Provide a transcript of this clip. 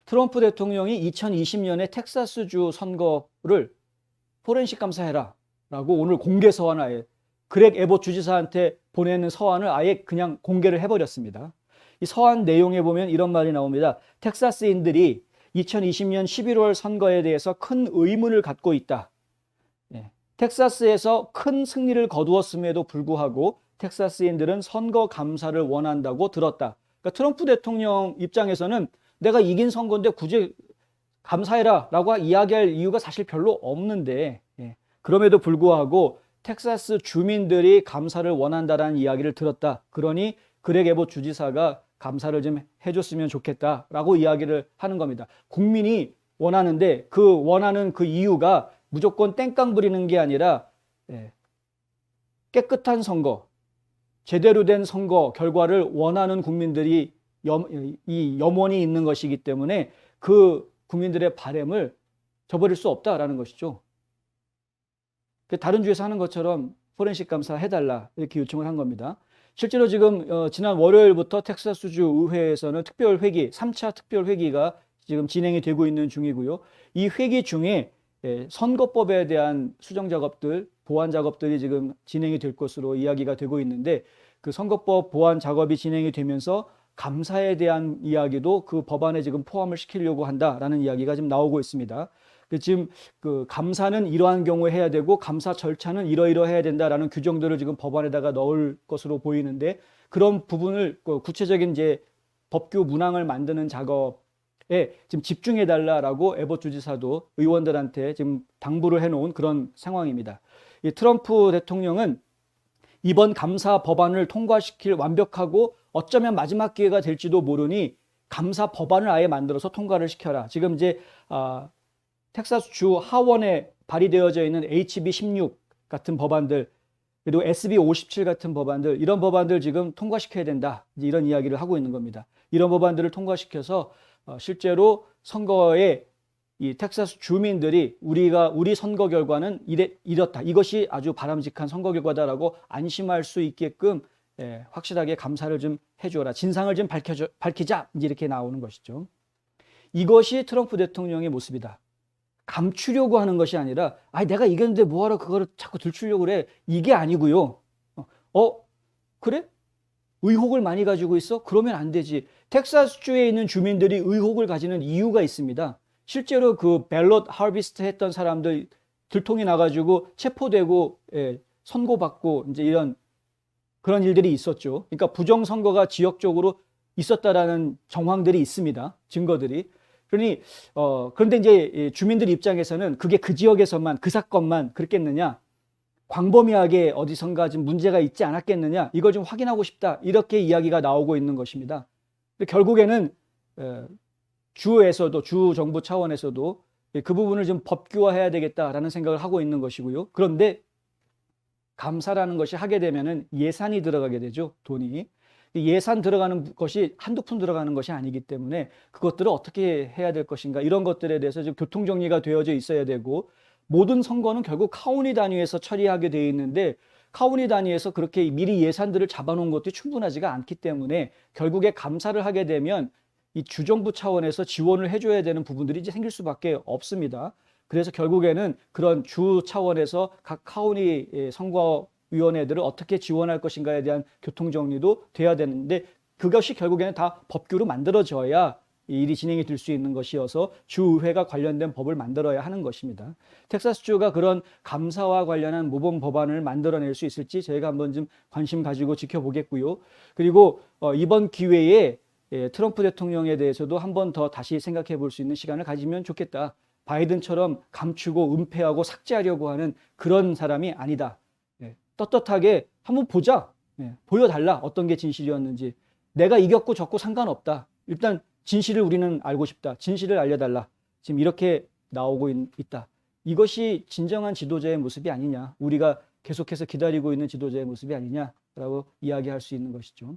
트럼프 대통령이 2020년에 텍사스주 선거를 포렌식 감사해라 라고 오늘 공개 서한을 그렉 에봇 주지사한테 보내는 서한을 아예 그냥 공개를 해버렸습니다. 이 서한 내용에 보면 이런 말이 나옵니다. 텍사스인들이 2020년 11월 선거에 대해서 큰 의문을 갖고 있다. 텍사스에서 큰 승리를 거두었음에도 불구하고 텍사스인들은 선거 감사를 원한다고 들었다. 그러니까 트럼프 대통령 입장에서는 내가 이긴 선거인데 굳이 감사해라 라고 이야기할 이유가 사실 별로 없는데, 그럼에도 불구하고 텍사스 주민들이 감사를 원한다라는 이야기를 들었다. 그러니 그렉 에봇 주지사가 감사를 좀 해줬으면 좋겠다라고 이야기를 하는 겁니다. 국민이 원하는데 그 원하는 그 이유가 무조건 땡깡 부리는 게 아니라 깨끗한 선거, 제대로 된 선거 결과를 원하는 국민들이 이 염원이 있는 것이기 때문에 그 국민들의 바람을 저버릴 수 없다라는 것이죠. 다른 주에서 하는 것처럼 포렌식 감사 해달라 이렇게 요청을 한 겁니다. 실제로 지금 지난 월요일부터 텍사스주 의회에서는 특별회기, 3차 특별회기가 지금 진행이 되고 있는 중이고요. 이 회기 중에 선거법에 대한 수정 작업들, 보완 작업들이 지금 진행이 될 것으로 이야기가 되고 있는데 그 선거법 보완 작업이 진행이 되면서 감사에 대한 이야기도 그 법안에 지금 포함을 시키려고 한다라는 이야기가 지금 나오고 있습니다. 지금 그 감사는 이러한 경우에 해야 되고 감사 절차는 이러이러해야 된다라는 규정들을 지금 법안에다가 넣을 것으로 보이는데 그런 부분을 구체적인 이제 법규 문항을 만드는 작업에 지금 집중해 달라라고 에봇 주지사도 의원들한테 지금 당부를 해놓은 그런 상황입니다. 이 트럼프 대통령은 이번 감사 법안을 통과시킬 완벽하고 어쩌면 마지막 기회가 될지도 모르니 감사 법안을 아예 만들어서 통과를 시켜라. 지금 이제 텍사스 주 하원에 발의되어져 있는 HB 16 같은 법안들 그리고 SB 57 같은 법안들 이런 법안들 지금 통과시켜야 된다. 이제 이런 이야기를 하고 있는 겁니다. 이런 법안들을 통과시켜서 실제로 선거에 이 텍사스 주민들이 우리 선거 결과는 이렇다. 이것이 아주 바람직한 선거 결과다라고 안심할 수 있게끔 확실하게 감사를 좀 해주어라. 진상을 좀 밝히자. 이제 이렇게 나오는 것이죠. 이것이 트럼프 대통령의 모습이다. 감추려고 하는 것이 아니라 내가 이겼는데 뭐하러 그거를 자꾸 들추려고 그래. 이게 아니고요. 그래? 의혹을 많이 가지고 있어? 그러면 안 되지. 텍사스주에 있는 주민들이 의혹을 가지는 이유가 있습니다. 실제로 그 벨롯 하비스트 했던 사람들 들통이 나가지고 체포되고 선고받고 이제 이런 그런 일들이 있었죠. 그러니까 부정선거가 지역적으로 있었다라는 정황들이 있습니다. 증거들이. 그러니 그런데 이제 주민들 입장에서는 그게 그 지역에서만 그 사건만 그랬겠느냐, 광범위하게 어디선가 좀 문제가 있지 않았겠느냐, 이걸 좀 확인하고 싶다, 이렇게 이야기가 나오고 있는 것입니다. 근데 결국에는 주에서도 주 정부 차원에서도 그 부분을 좀 법규화해야 되겠다라는 생각을 하고 있는 것이고요. 그런데 감사라는 것이 하게 되면은 예산이 들어가게 되죠. 돈이. 예산 들어가는 것이 한두 푼 들어가는 것이 아니기 때문에 그것들을 어떻게 해야 될 것인가, 이런 것들에 대해서 좀 교통정리가 되어져 있어야 되고, 모든 선거는 결국 카운티 단위에서 처리하게 되어 있는데 카운티 단위에서 그렇게 미리 예산들을 잡아놓은 것도 충분하지가 않기 때문에 결국에 감사를 하게 되면 이 주정부 차원에서 지원을 해줘야 되는 부분들이 이제 생길 수밖에 없습니다. 그래서 결국에는 그런 주 차원에서 각 카운티 선거위원회들을 어떻게 지원할 것인가에 대한 교통정리도 돼야 되는데 그것이 결국에는 다 법규로 만들어져야 이 일이 진행이 될 수 있는 것이어서 주의회가 관련된 법을 만들어야 하는 것입니다. 텍사스주가 그런 감사와 관련한 모범 법안을 만들어낼 수 있을지 저희가 한번 좀 관심 가지고 지켜보겠고요. 그리고 이번 기회에 트럼프 대통령에 대해서도 한 번 더 다시 생각해 볼 수 있는 시간을 가지면 좋겠다. 바이든처럼 감추고 은폐하고 삭제하려고 하는 그런 사람이 아니다. 떳떳하게 한번 보자. 보여달라. 어떤 게 진실이었는지. 내가 이겼고 졌고 상관없다. 일단 진실을 우리는 알고 싶다. 진실을 알려달라. 지금 이렇게 나오고 있다. 이것이 진정한 지도자의 모습이 아니냐. 우리가 계속해서 기다리고 있는 지도자의 모습이 아니냐라고 이야기할 수 있는 것이죠.